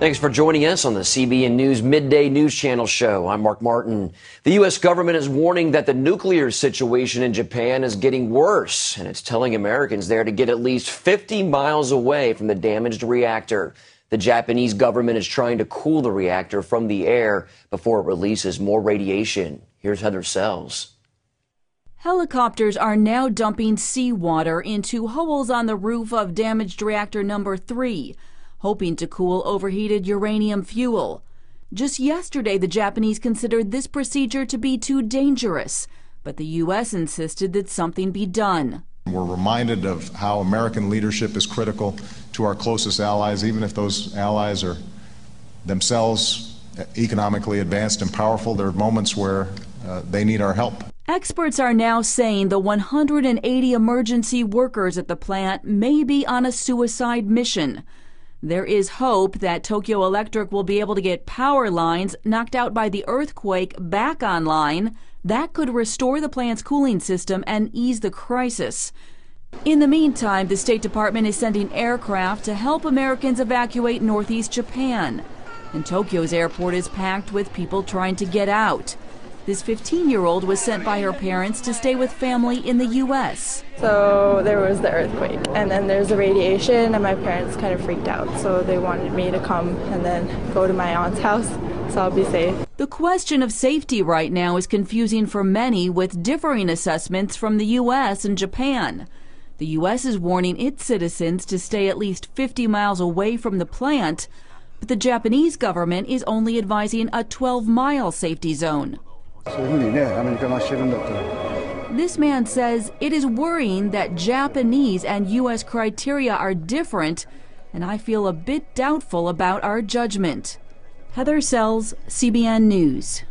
Thanks for joining us on the CBN News Midday News Channel show. I'm Mark Martin. The U.S. government is warning that the nuclear situation in Japan is getting worse, and it's telling Americans there to get at least 50 miles away from the damaged reactor. The Japanese government is trying to cool the reactor from the air before it releases more radiation. Here's Heather Sells. Helicopters are now dumping seawater into holes on the roof of damaged reactor number 3. Hoping to cool overheated uranium fuel. Just yesterday, the Japanese considered this procedure to be too dangerous, but the U.S. insisted that something be done. We're reminded of how American leadership is critical to our closest allies, even if those allies are themselves economically advanced and powerful. There are moments where they need our help. Experts are now saying the 180 emergency workers at the plant may be on a suicide mission. There is hope that Tokyo Electric will be able to get power lines knocked out by the earthquake back online. That could restore the plant's cooling system and ease the crisis. In the meantime, the State Department is sending aircraft to help Americans evacuate northeast Japan. And Tokyo's airport is packed with people trying to get out. This 15-year-old was sent by her parents to stay with family in the U.S. So there was the earthquake, and then there's the radiation, and my parents kind of freaked out. So they wanted me to come and then go to my aunt's house, so I'll be safe. The question of safety right now is confusing for many, with differing assessments from the U.S. and Japan. The U.S. is warning its citizens to stay at least 50 miles away from the plant, but the Japanese government is only advising a 12-mile safety zone. This man says it is worrying that Japanese and U.S. criteria are different, and I feel a bit doubtful about our judgment. Heather Sells, CBN News.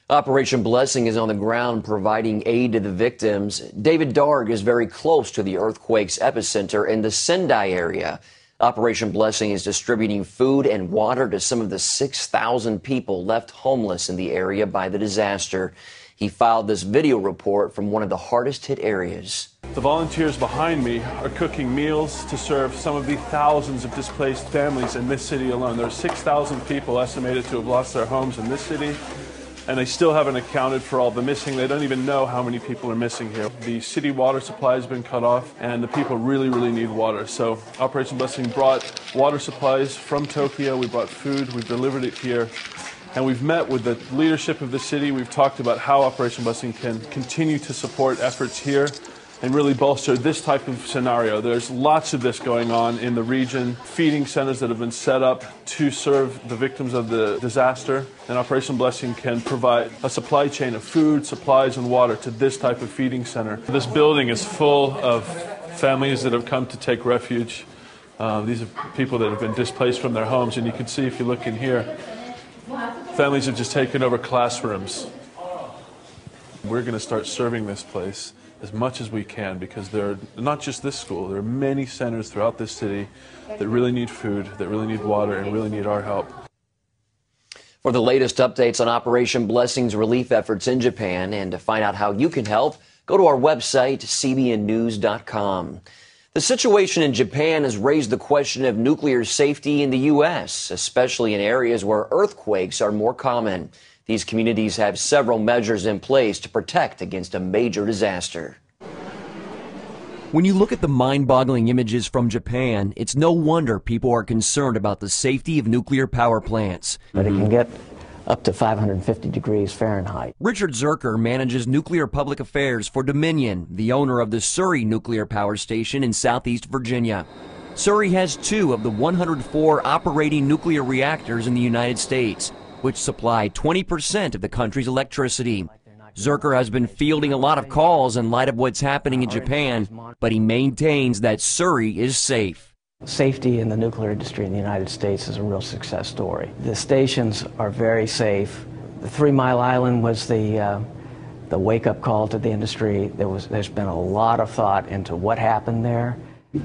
Operation Blessing is on the ground providing aid to the victims. David Darg is very close to the earthquake's epicenter in the Sendai area. Operation Blessing is distributing food and water to some of the 6,000 people left homeless in the area by the disaster. He filed this video report from one of the hardest hit areas. The volunteers behind me are cooking meals to serve some of the thousands of displaced families in this city alone. There are 6,000 people estimated to have lost their homes in this city, and they still haven't accounted for all the missing. They don't even know how many people are missing here. The city water supply has been cut off, and the people really, really need water. So Operation Blessing brought water supplies from Tokyo. We brought food. We've delivered it here. And we've met with the leadership of the city. We've talked about how Operation Blessing can continue to support efforts here and really bolster this type of scenario. There's lots of this going on in the region, feeding centers that have been set up to serve the victims of the disaster. And Operation Blessing can provide a supply chain of food, supplies, and water to this type of feeding center. This building is full of families that have come to take refuge. These are people that have been displaced from their homes, and you can see if you look in here, families have just taken over classrooms. We're going to start serving this place as much as we can, because there are not just this school, there are many centers throughout this city that really need food, that really need water, and really need our help. For the latest updates on Operation Blessing's relief efforts in Japan and to find out how you can help, go to our website, cbnnews.com. The situation in Japan has raised the question of nuclear safety in the U.S., especially in areas where earthquakes are more common. These communities have several measures in place to protect against a major disaster. When you look at the mind-boggling images from Japan, it's no wonder people are concerned about the safety of nuclear power plants. But it can get up to 550 degrees Fahrenheit. Richard Zerker manages nuclear public affairs for Dominion, the owner of the Surrey nuclear power station in southeast Virginia. Surrey has 2 of the 104 operating nuclear reactors in the United States, which supply 20% of the country's electricity. Zerker has been fielding a lot of calls in light of what's happening in Japan, but he maintains that Surrey is safe. Safety in the nuclear industry in the United States is a real success story. The stations are very safe. The 3 Mile Island was the wake-up call to the industry. There's been a lot of thought into what happened there.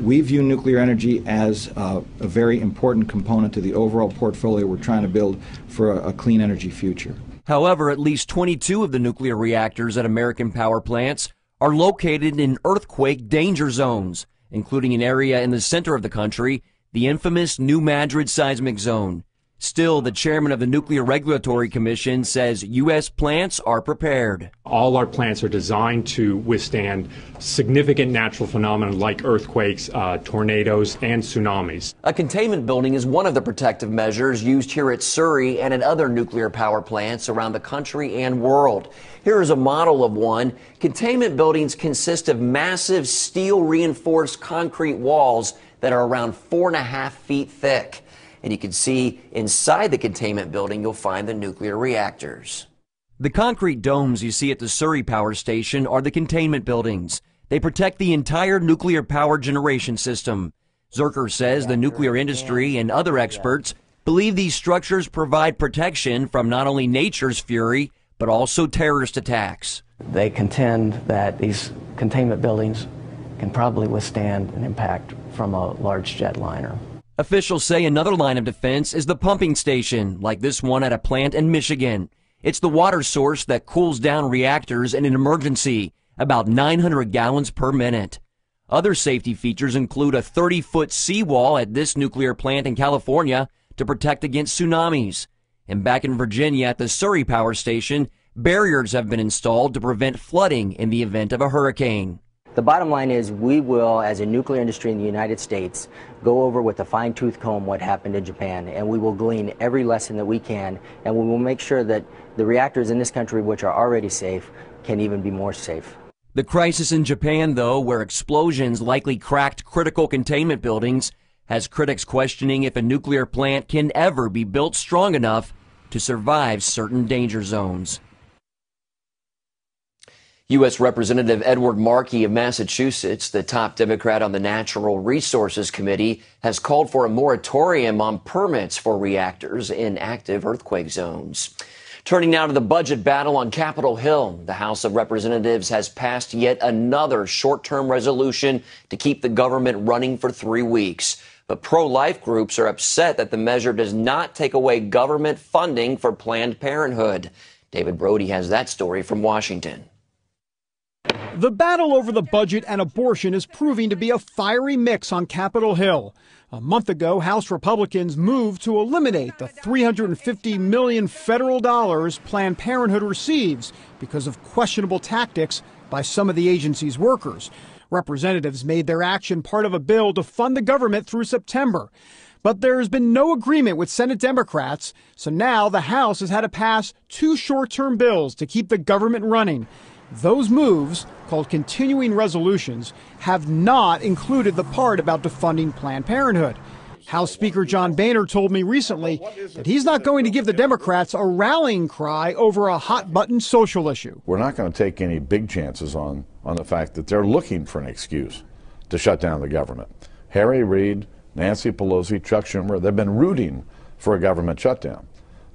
We view nuclear energy as a very important component to the overall portfolio we're trying to build for a clean energy future. However, at least 22 of the nuclear reactors at American power plants are located in earthquake danger zones, including an area in the center of the country the infamous New Madrid seismic zone. Still, the chairman of the Nuclear Regulatory Commission says U.S. plants are prepared. All our plants are designed to withstand significant natural phenomena like earthquakes, tornadoes, and tsunamis. A containment building is one of the protective measures used here at Surrey and at other nuclear power plants around the country and world. Here is a model of one. Containment buildings consist of massive steel-reinforced concrete walls that are around 4.5 feet thick. And you can see inside the containment building, you'll find the nuclear reactors. The concrete domes you see at the Surrey Power Station are the containment buildings. They protect the entire nuclear power generation system. Zerker says the nuclear industry and other experts believe these structures provide protection from not only nature's fury, but also terrorist attacks. They contend that these containment buildings can probably withstand an impact from a large jetliner. Officials say another line of defense is the pumping station, like this one at a plant in Michigan. It's the water source that cools down reactors in an emergency, about 900 gallons per minute. Other safety features include a 30-foot seawall at this nuclear plant in California to protect against tsunamis. And back in Virginia at the Surrey Power Station, barriers have been installed to prevent flooding in the event of a hurricane. The bottom line is we will, as a nuclear industry in the United States, go over with a fine-tooth comb what happened in Japan, and we will glean every lesson that we can, and we will make sure that the reactors in this country, which are already safe, can even be more safe. The crisis in Japan, though, where explosions likely cracked critical containment buildings, has critics questioning if a nuclear plant can ever be built strong enough to survive certain danger zones. U.S. Representative Edward Markey of Massachusetts, the top Democrat on the Natural Resources Committee, has called for a moratorium on permits for reactors in active earthquake zones. Turning now to the budget battle on Capitol Hill, the House of Representatives has passed yet another short-term resolution to keep the government running for 3 weeks. But pro-life groups are upset that the measure does not take away government funding for Planned Parenthood. David Brody has that story from Washington. The battle over the budget and abortion is proving to be a fiery mix on Capitol Hill. A month ago, House Republicans moved to eliminate the $350 million federal dollars Planned Parenthood receives because of questionable tactics by some of the agency's workers. Representatives made their action part of a bill to fund the government through September. But there has been no agreement with Senate Democrats, so now the House has had to pass 2 short-term bills to keep the government running. Those moves, called continuing resolutions, have not included the part about defunding Planned Parenthood. House Speaker John Boehner told me recently that he's not going to give the Democrats a rallying cry over a hot-button social issue. We're not going to take any big chances on the fact that they're looking for an excuse to shut down the government. Harry Reid, Nancy Pelosi, Chuck Schumer, they've been rooting for a government shutdown.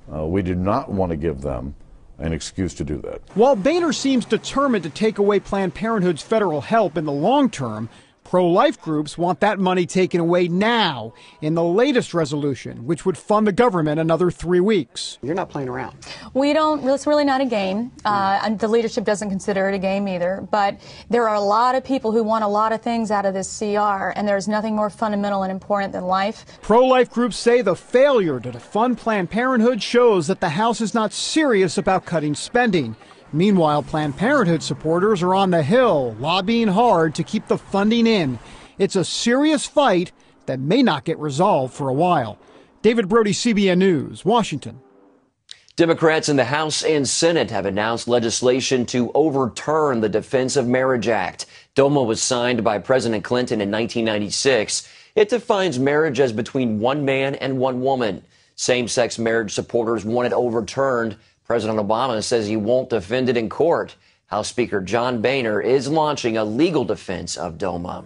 We do not want to give them an excuse to do that. While Boehner seems determined to take away Planned Parenthood's federal help in the long term, pro-life groups want that money taken away now in the latest resolution, which would fund the government another 3 weeks. You're not playing around. We don't. It's really not a game. And the leadership doesn't consider it a game either. But there are a lot of people who want a lot of things out of this CR, and there's nothing more fundamental and important than life. Pro-life groups say the failure to fund Planned Parenthood shows that the House is not serious about cutting spending. Meanwhile, Planned Parenthood supporters are on the Hill, lobbying hard to keep the funding in. It's a serious fight that may not get resolved for a while. David Brody, CBN News, Washington. Democrats in the House and Senate have announced legislation to overturn the Defense of Marriage Act. DOMA was signed by President Clinton in 1996. It defines marriage as between one man and one woman. Same-sex marriage supporters want it overturned. President Obama says he won't defend it in court. House Speaker John Boehner is launching a legal defense of DOMA.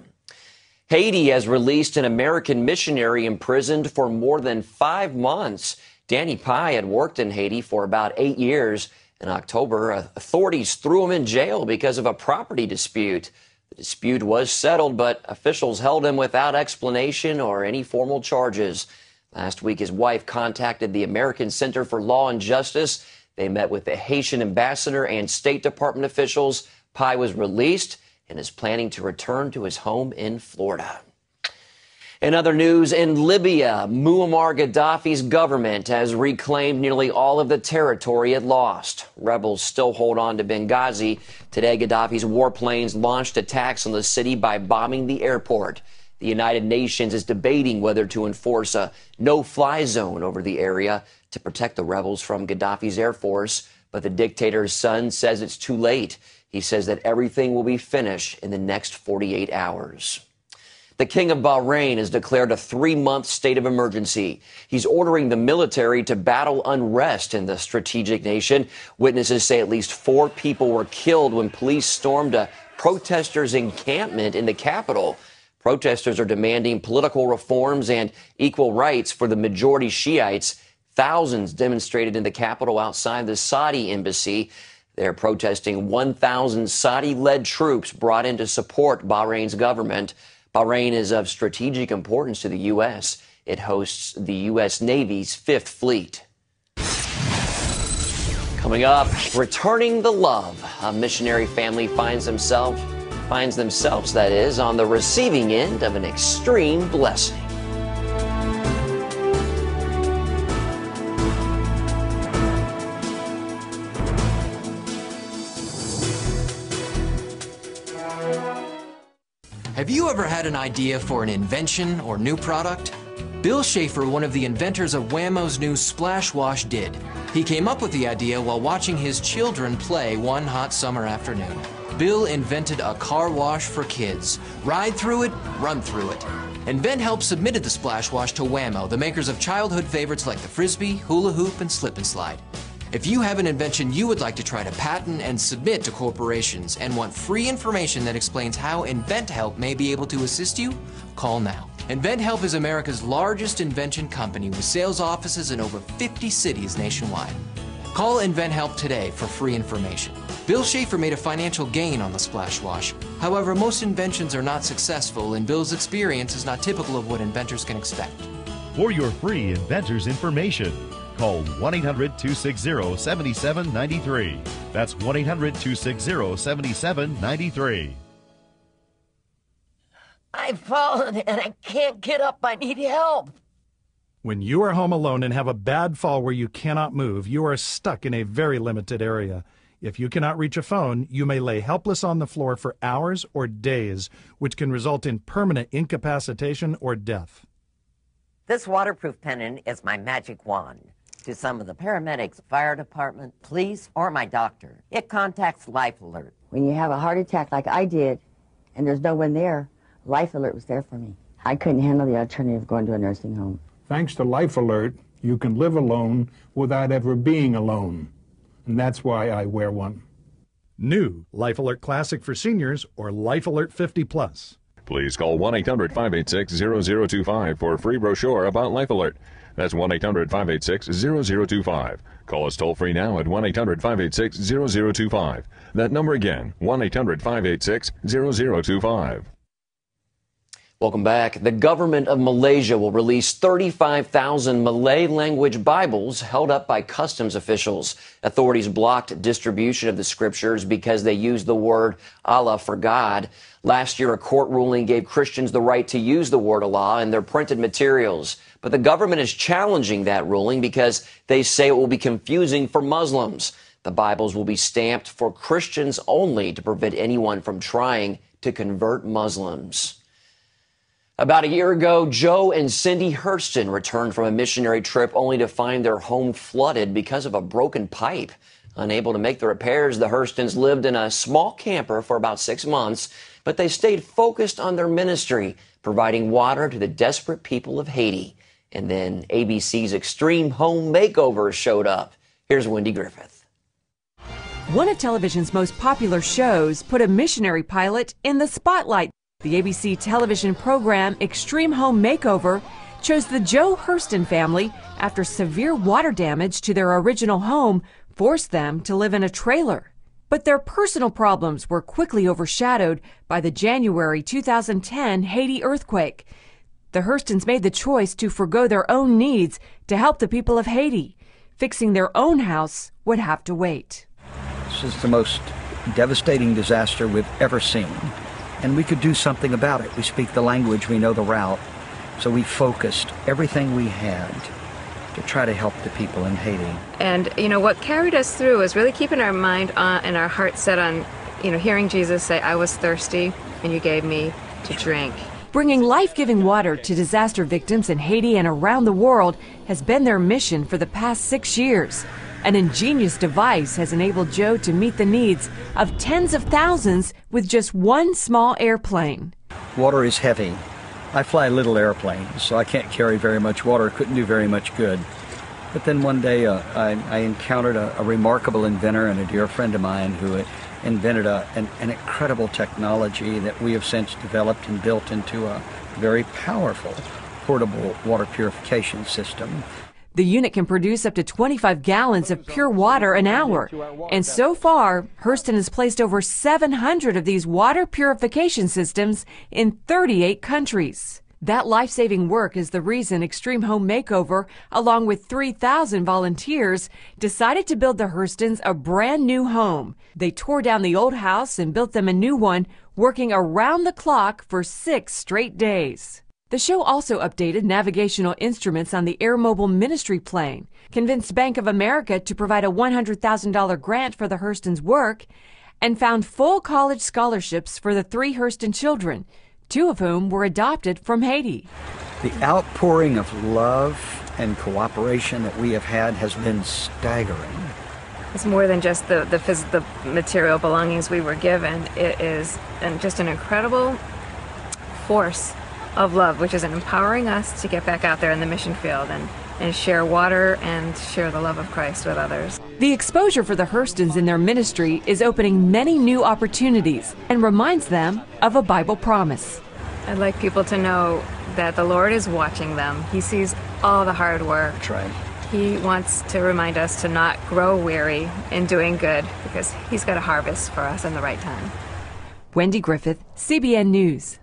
Haiti has released an American missionary imprisoned for more than 5 months. Danny Pye had worked in Haiti for about 8 years. In October, authorities threw him in jail because of a property dispute. The dispute was settled, but officials held him without explanation or any formal charges. Last week, his wife contacted the American Center for Law and Justice. They met with the Haitian ambassador and State Department officials. Pye was released and is planning to return to his home in Florida. In other news, in Libya, Muammar Gaddafi's government has reclaimed nearly all of the territory it lost. Rebels still hold on to Benghazi. Today, Gaddafi's warplanes launched attacks on the city by bombing the airport. The United Nations is debating whether to enforce a no-fly zone over the area to protect the rebels from Gaddafi's air force. But the dictator's son says it's too late. He says that everything will be finished in the next 48 hours. The King of Bahrain has declared a 3-month state of emergency. He's ordering the military to battle unrest in the strategic nation. Witnesses say at least 4 people were killed when police stormed a protesters' encampment in the capital. Protesters are demanding political reforms and equal rights for the majority Shiites. Thousands demonstrated in the capital outside the Saudi embassy. They're protesting 1,000 Saudi-led troops brought in to support Bahrain's government. Bahrain is of strategic importance to the U.S. It hosts the U.S. Navy's 5th Fleet. Coming up, returning the love. A missionary family finds themselves, that is, on the receiving end of an extreme blessing. Have you ever had an idea for an invention or new product? Bill Schaefer, one of the inventors of Whammo's new Splash Wash, did. He came up with the idea while watching his children play one hot summer afternoon. Bill invented a car wash for kids. Ride through it, run through it. InventHelp submitted the Splash Wash to Whammo, the makers of childhood favorites like the Frisbee, Hula Hoop, and Slip and Slide. If you have an invention you would like to try to patent and submit to corporations and want free information that explains how InventHelp may be able to assist you, call now. InventHelp is America's largest invention company with sales offices in over 50 cities nationwide. Call InventHelp today for free information. Bill Schaefer made a financial gain on the Splash Wash. However, most inventions are not successful, and Bill's experience is not typical of what inventors can expect. For your free inventor's information, call 1-800-260-7793. That's 1-800-260-7793. I've fallen and I can't get up. I need help. When you are home alone and have a bad fall where you cannot move, you are stuck in a very limited area. If you cannot reach a phone, you may lay helpless on the floor for hours or days, which can result in permanent incapacitation or death. This waterproof pendant is my magic wand. To some of the paramedics, fire department, police, or my doctor, it contacts Life Alert. When you have a heart attack like I did, and there's no one there, Life Alert was there for me. I couldn't handle the alternative of going to a nursing home. Thanks to Life Alert, you can live alone without ever being alone. And that's why I wear one. New Life Alert Classic for seniors or Life Alert 50+. Please call 1-800-586-0025 for a free brochure about Life Alert. That's 1-800-586-0025. Call us toll-free now at 1-800-586-0025. That number again, 1-800-586-0025. Welcome back. The government of Malaysia will release 35,000 Malay language Bibles held up by customs officials. Authorities blocked distribution of the scriptures because they used the word Allah for God. Last year, a court ruling gave Christians the right to use the word Allah in their printed materials. But the government is challenging that ruling because they say it will be confusing for Muslims. The Bibles will be stamped for Christians only to prevent anyone from trying to convert Muslims. About a year ago, Joe and Cindy Hurston returned from a missionary trip only to find their home flooded because of a broken pipe. Unable to make the repairs, the Hurstons lived in a small camper for about 6 months, but they stayed focused on their ministry, providing water to the desperate people of Haiti. And then ABC's Extreme Home Makeover showed up. Here's Wendy Griffith. One of television's most popular shows put a missionary pilot in the spotlight. The ABC television program Extreme Home Makeover chose the Joe Hurston family after severe water damage to their original home forced them to live in a trailer. But their personal problems were quickly overshadowed by the January 2010 Haiti earthquake. The Hurstons made the choice to forgo their own needs to help the people of Haiti. Fixing their own house would have to wait. This is the most devastating disaster we've ever seen, and we could do something about it. We speak the language, we know the route, So we focused everything we had to try to help the people in Haiti. And, you know, what carried us through was really keeping our mind on, and our heart set on, you know, hearing Jesus say, "I was thirsty, and you gave me to drink." Bringing life-giving water to disaster victims in Haiti and around the world has been their mission for the past 6 years. An ingenious device has enabled Joe to meet the needs of tens of thousands with just one small airplane. Water is heavy. I fly little airplanes, so I can't carry very much water, couldn't do very much good. But then one day I encountered a remarkable inventor and a dear friend of mine who invented an incredible technology that we have since developed and built into a very powerful portable water purification system. The unit can produce up to 25 gallons of pure water an hour. And so far, Hurston has placed over 700 of these water purification systems in 38 countries. That life-saving work is the reason Extreme Home Makeover, along with 3,000 volunteers, decided to build the Hurstons a brand new home. They tore down the old house and built them a new one, working around the clock for 6 straight days. The show also updated navigational instruments on the Air Mobile Ministry plane, convinced Bank of America to provide a $100,000 grant for the Hurstons' work, and found full college scholarships for the 3 Hurston children, 2 of whom were adopted from Haiti. The outpouring of love and cooperation that we have had has been staggering. It's more than just the material belongings we were given. It is just an incredible force of love, which is empowering us to get back out there in the mission field and share water and share the love of Christ with others. The exposure for the Hurstons in their ministry is opening many new opportunities and reminds them of a Bible promise. I'd like people to know that the Lord is watching them. He sees all the hard work. That's right. He wants to remind us to not grow weary in doing good because He's got a harvest for us in the right time. Wendy Griffith, CBN News.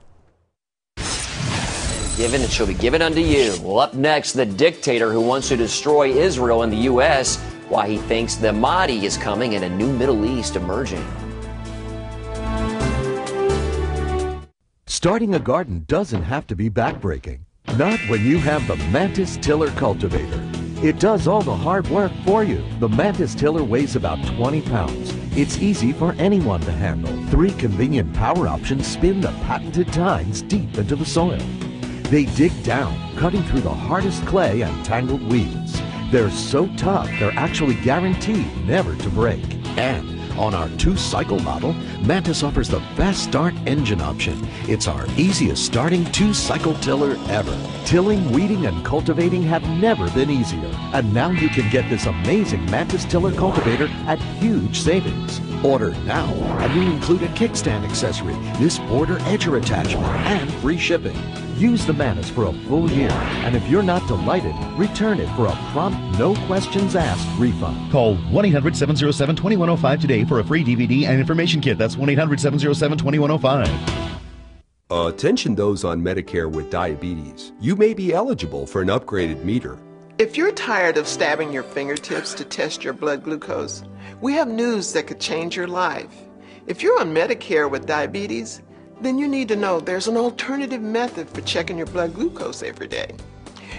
Given, it shall be given unto you. Well, up next, the dictator who wants to destroy Israel and the U.S., why he thinks the Mahdi is coming and a new Middle East emerging. Starting a garden doesn't have to be backbreaking. Not when you have the Mantis Tiller Cultivator. It does all the hard work for you. The Mantis Tiller weighs about 20 pounds. It's easy for anyone to handle. 3 convenient power options spin the patented tines deep into the soil. They dig down, cutting through the hardest clay and tangled weeds. They're so tough, they're actually guaranteed never to break. And on our 2-cycle model, Mantis offers the best start engine option. It's our easiest starting 2-cycle tiller ever. Tilling, weeding, and cultivating have never been easier. And now you can get this amazing Mantis Tiller Cultivator at huge savings. Order now, and you'll include a kickstand accessory, this border edger attachment, and free shipping. Use the Mantis for a full year, and if you're not delighted, return it for a prompt, no questions asked refund. Call 1-800-707-2105 today for a free DVD and information kit. That's 1-800-707-2105. Attention those on Medicare with diabetes. You may be eligible for an upgraded meter. If you're tired of stabbing your fingertips to test your blood glucose, we have news that could change your life. If you're on Medicare with diabetes, then you need to know there's an alternative method for checking your blood glucose every day.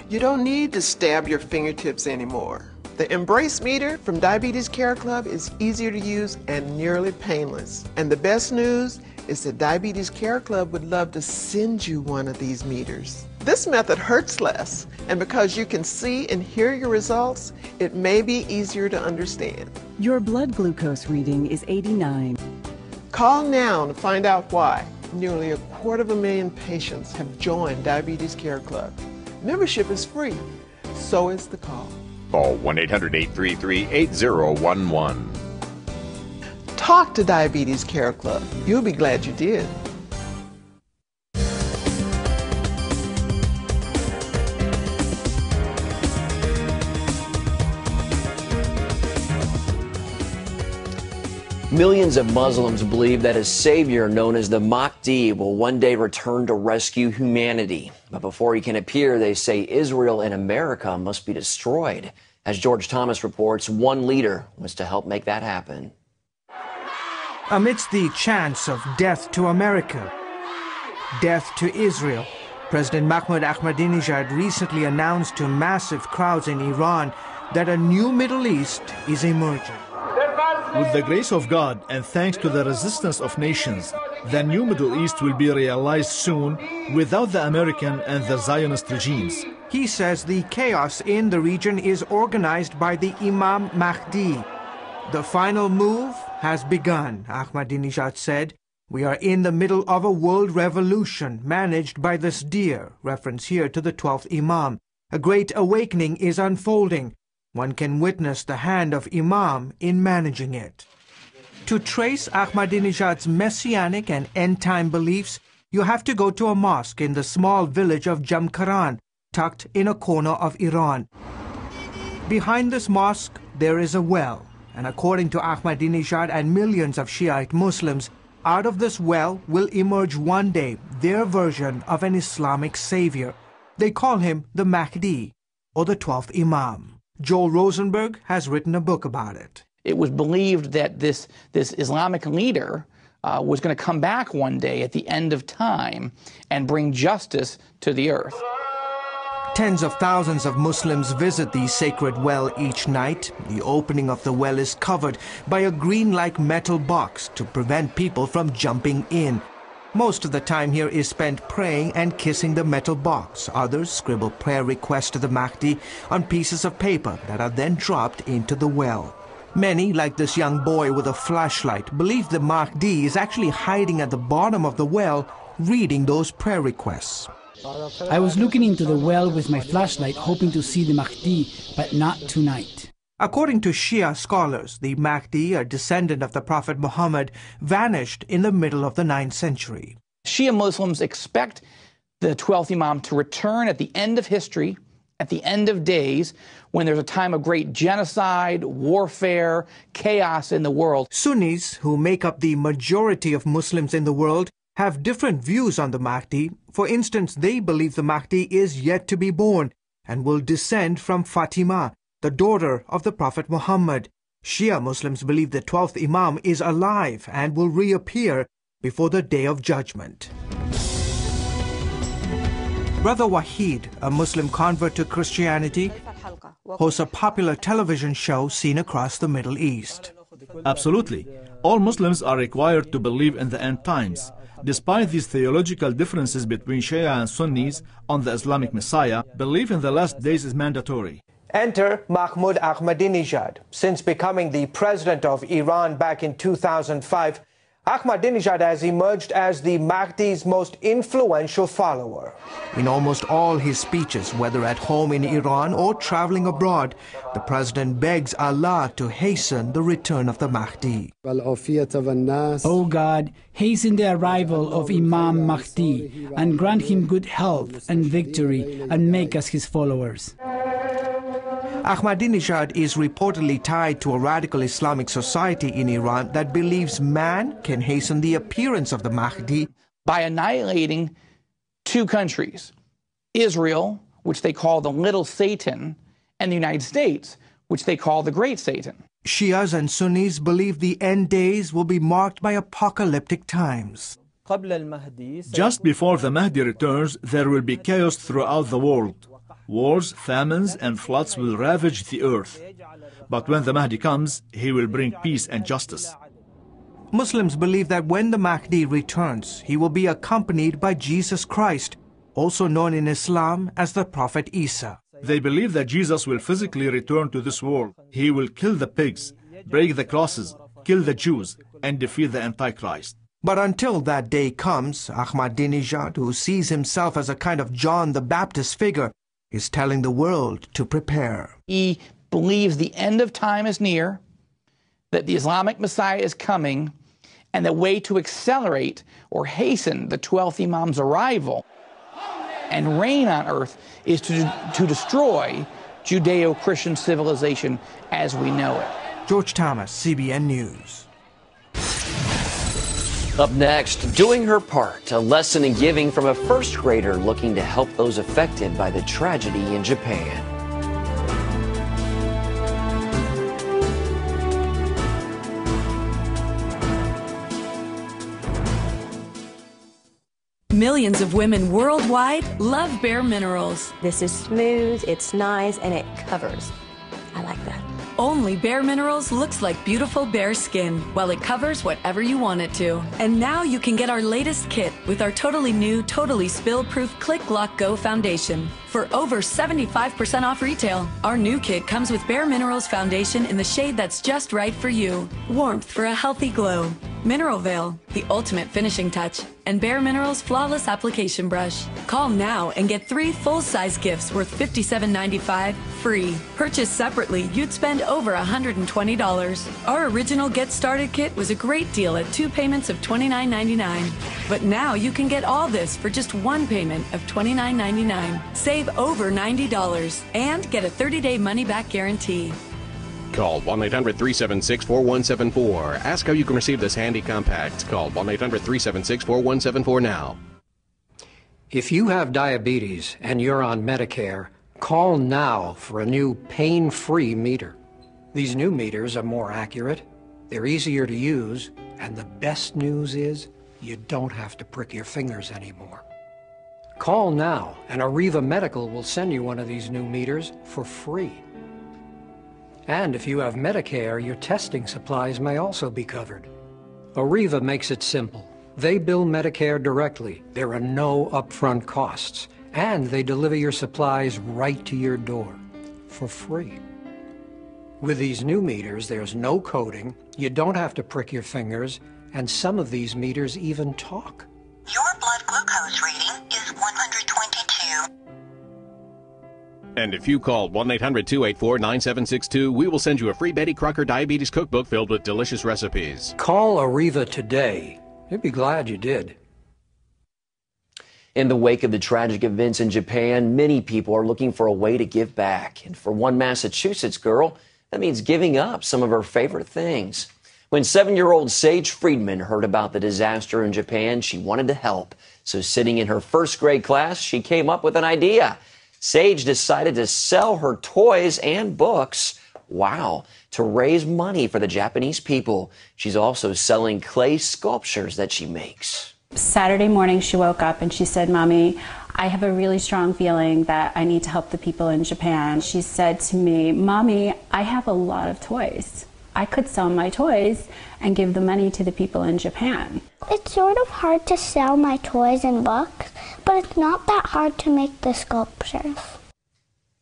You don't need to stab your fingertips anymore. The Embrace meter from Diabetes Care Club is easier to use and nearly painless. And the best news is that Diabetes Care Club would love to send you one of these meters. This method hurts less, and because you can see and hear your results, it may be easier to understand. Your blood glucose reading is 89. Call now to find out why. Nearly 250,000 patients have joined Diabetes Care Club. Membership is free, so is the call. Call 1-800-833-8011. Talk to Diabetes Care Club. You'll be glad you did. Millions of Muslims believe that a savior known as the Mahdi will one day return to rescue humanity. But before he can appear, they say Israel and America must be destroyed. As George Thomas reports, one leader was to help make that happen. Amidst the chants of death to America, death to Israel, President Mahmoud Ahmadinejad recently announced to massive crowds in Iran that a new Middle East is emerging. With the grace of God and thanks to the resistance of nations, the new Middle East will be realized soon without the American and the Zionist regimes. He says the chaos in the region is organized by the Imam Mahdi. The final move has begun, Ahmadinejad said. We are in the middle of a world revolution managed by this dear, reference here to the 12th Imam. A great awakening is unfolding. One can witness the hand of Imam in managing it. To trace Ahmadinejad's messianic and end-time beliefs, you have to go to a mosque in the small village of Jamkaran, tucked in a corner of Iran. Behind this mosque, there is a well, and according to Ahmadinejad and millions of Shiite Muslims, out of this well will emerge one day their version of an Islamic savior. They call him the Mahdi, or the 12th Imam. Joel Rosenberg has written a book about it. It was believed that this Islamic leader was going to come back one day at the end of time and bring justice to the earth. Tens of thousands of Muslims visit the sacred well each night. The opening of the well is covered by a green-like metal box to prevent people from jumping in. Most of the time here is spent praying and kissing the metal box. Others scribble prayer requests to the Mahdi on pieces of paper that are then dropped into the well. Many, like this young boy with a flashlight, believe the Mahdi is actually hiding at the bottom of the well, reading those prayer requests. I was looking into the well with my flashlight, hoping to see the Mahdi, but not tonight. According to Shia scholars, the Mahdi, a descendant of the Prophet Muhammad, vanished in the middle of the 9th century. Shia Muslims expect the 12th Imam to return at the end of history, at the end of days, when there's a time of great genocide, warfare, chaos in the world. Sunnis, who make up the majority of Muslims in the world, have different views on the Mahdi. For instance, they believe the Mahdi is yet to be born and will descend from Fatima, the daughter of the Prophet Muhammad. Shia Muslims believe the 12th Imam is alive and will reappear before the Day of Judgment. Brother Wahid, a Muslim convert to Christianity, hosts a popular television show seen across the Middle East. Absolutely. All Muslims are required to believe in the end times. Despite these theological differences between Shia and Sunnis on the Islamic Messiah, belief in the last days is mandatory. Enter Mahmoud Ahmadinejad. Since becoming the president of Iran back in 2005, Ahmadinejad has emerged as the Mahdi's most influential follower. In almost all his speeches, whether at home in Iran or traveling abroad, the president begs Allah to hasten the return of the Mahdi. O God, hasten the arrival of Imam Mahdi and grant him good health and victory and make us his followers. Ahmadinejad is reportedly tied to a radical Islamic society in Iran that believes man can hasten the appearance of the Mahdi by annihilating two countries, Israel, which they call the Little Satan, and the United States, which they call the Great Satan. Shias and Sunnis believe the end days will be marked by apocalyptic times. Just before the Mahdi returns, there will be chaos throughout the world. Wars, famines, and floods will ravage the earth. But when the Mahdi comes, he will bring peace and justice. Muslims believe that when the Mahdi returns, he will be accompanied by Jesus Christ, also known in Islam as the Prophet Isa. They believe that Jesus will physically return to this world. He will kill the pigs, break the crosses, kill the Jews, and defeat the Antichrist. But until that day comes, Ahmadinejad, who sees himself as a kind of John the Baptist figure, is telling the world to prepare. He believes the end of time is near, that the Islamic Messiah is coming, and the way to accelerate or hasten the 12th Imam's arrival and reign on earth is to destroy Judeo-Christian civilization as we know it. George Thomas, CBN News. Up next, doing her part, a lesson in giving from a first grader looking to help those affected by the tragedy in Japan. Millions of women worldwide love Bare Minerals. This is smooth, it's nice, and it covers. I like that. Only Bare Minerals looks like beautiful bare skin, while it covers whatever you want it to. And now you can get our latest kit with our totally new, totally spill-proof Click Lock Go Foundation for over 75% off retail. Our new kit comes with Bare Minerals Foundation in the shade that's just right for you. Warmth for a healthy glow. Mineral Veil, the ultimate finishing touch, and Bare Minerals Flawless Application Brush. Call now and get 3 full-size gifts worth $57.95 free. Purchased separately, you'd spend over $120. Our original Get Started kit was a great deal at 2 payments of $29.99. But now you can get all this for just 1 payment of $29.99. Save over $90 and get a 30-day money-back guarantee. Call 1-800-376-4174. Ask how you can receive this handy compact. Call 1-800-376-4174 now. If you have diabetes and you're on Medicare, call now for a new pain-free meter. These new meters are more accurate, they're easier to use, and the best news is you don't have to prick your fingers anymore. Call now and Arriva Medical will send you one of these new meters for free. And if you have Medicare, your testing supplies may also be covered. Arriva makes it simple. They bill Medicare directly. There are no upfront costs. And they deliver your supplies right to your door for free. With these new meters, there's no coding, you don't have to prick your fingers, and some of these meters even talk. Your blood glucose reading is 122. And if you call 1-800-284-9762, we will send you a free Betty Crocker Diabetes Cookbook filled with delicious recipes. Call Arriva today. You'd be glad you did. In the wake of the tragic events in Japan, many people are looking for a way to give back. And for one Massachusetts girl, that means giving up some of her favorite things. When 7-year-old Sage Friedman heard about the disaster in Japan, she wanted to help. So sitting in her first grade class, she came up with an idea. Sage decided to sell her toys and books, to raise money for the Japanese people. She's also selling clay sculptures that she makes. Saturday morning, she woke up and she said, "Mommy, I have a really strong feeling that I need to help the people in Japan." She said to me, "Mommy, I have a lot of toys. I could sell my toys and give the money to the people in Japan." It's sort of hard to sell my toys and books, but it's not that hard to make the sculptures.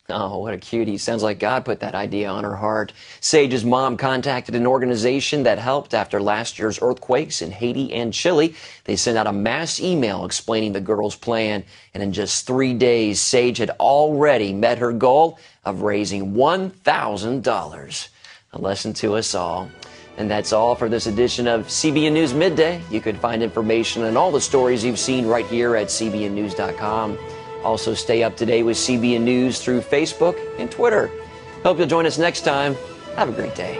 Oh, what a cutie. Sounds like God put that idea on her heart. Sage's mom contacted an organization that helped after last year's earthquakes in Haiti and Chile. They sent out a mass email explaining the girl's plan. And in just 3 days, Sage had already met her goal of raising $1,000. A lesson to us all. And that's all for this edition of CBN News Midday. You can find information on all the stories you've seen right here at cbnnews.com. Also, stay up to date with CBN News through Facebook and Twitter. Hope you'll join us next time. Have a great day.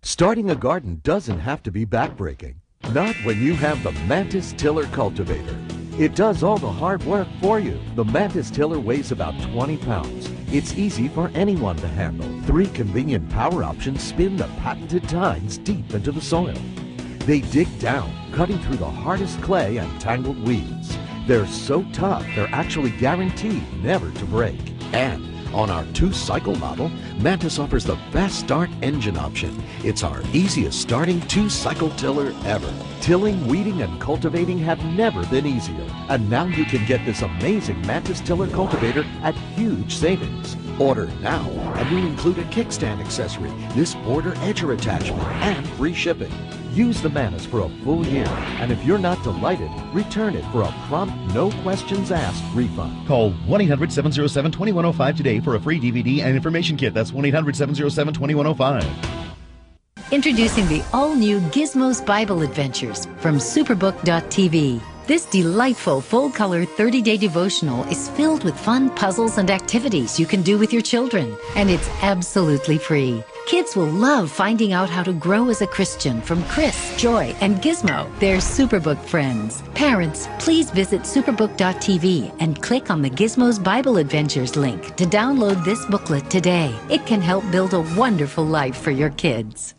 Starting a garden doesn't have to be backbreaking. Not when you have the Mantis Tiller Cultivator. It does all the hard work for you. The Mantis Tiller weighs about 20 pounds. It's easy for anyone to handle. 3 convenient power options spin the patented tines deep into the soil. They dig down, cutting through the hardest clay and tangled weeds. They're so tough, they're actually guaranteed never to break. And on our 2-cycle model, Mantis offers the best start engine option. It's our easiest starting 2-cycle tiller ever. Tilling, weeding, and cultivating have never been easier. And now you can get this amazing Mantis Tiller Cultivator at huge savings. Order now, and we'll include a kickstand accessory, this border edger attachment, and free shipping. Use the Mantis for a full year, and if you're not delighted, return it for a prompt, no questions asked refund. Call 1-800-707-2105 today for a free DVD and information kit. That's 1-800-707-2105. Introducing the all-new Gizmo's Bible Adventures from Superbook TV. This delightful full-color 30-day devotional is filled with fun puzzles and activities you can do with your children, and it's absolutely free. Kids will love finding out how to grow as a Christian from Chris, Joy, and Gizmo, their Superbook friends. Parents, please visit Superbook.tv and click on the Gizmo's Bible Adventures link to download this booklet today. It can help build a wonderful life for your kids.